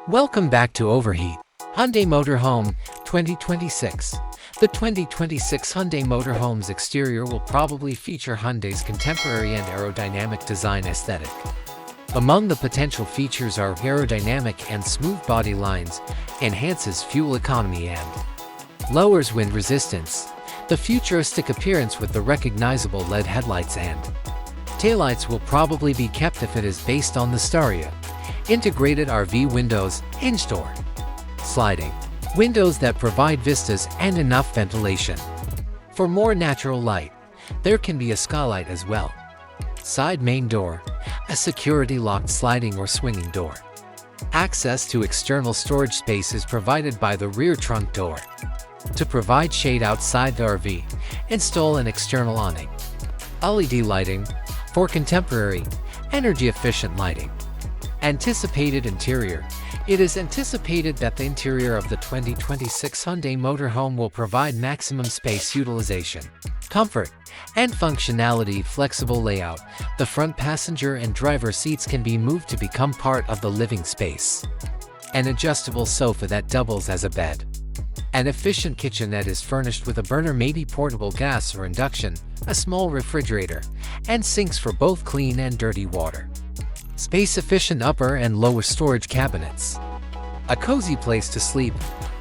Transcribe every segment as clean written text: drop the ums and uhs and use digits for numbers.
Welcome back to Overheat. Hyundai Motorhome 2026. The 2026 Hyundai Motorhome's exterior will probably feature Hyundai's contemporary and aerodynamic design aesthetic. Among the potential features are aerodynamic and smooth body lines, enhances fuel economy and lowers wind resistance. The futuristic appearance with the recognizable LED headlights and taillights will probably be kept if it is based on the Staria. Integrated RV windows, hinged or sliding windows that provide vistas and enough ventilation. For more natural light, there can be a skylight as well. Side main door, a security-locked sliding or swinging door. Access to external storage space is provided by the rear trunk door. To provide shade outside the RV, install an external awning. LED lighting for contemporary, energy-efficient lighting. Anticipated interior. It is anticipated that the interior of the 2026 Hyundai Motorhome will provide maximum space utilization, comfort, and functionality. Flexible layout. The front passenger and driver seats can be moved to become part of the living space. An adjustable sofa that doubles as a bed. An efficient kitchenette is furnished with a burner, maybe portable gas or induction, a small refrigerator, and sinks for both clean and dirty water. Space-efficient upper and lower storage cabinets. A cozy place to sleep,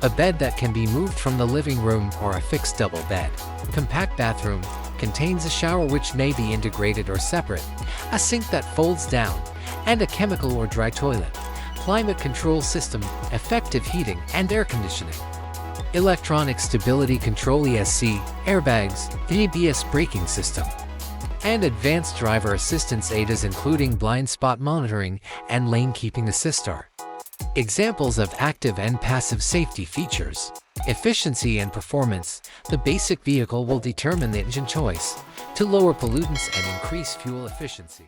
a bed that can be moved from the living room or a fixed double bed. Compact bathroom, contains a shower which may be integrated or separate, a sink that folds down, and a chemical or dry toilet. Climate control system, effective heating and air conditioning. Electronic stability control ESC, airbags, ABS braking system. And advanced driver assistance aids including blind spot monitoring and lane keeping assist are examples of active and passive safety features. Efficiency and performance. The basic vehicle will determine the engine choice to lower pollutants and increase fuel efficiency.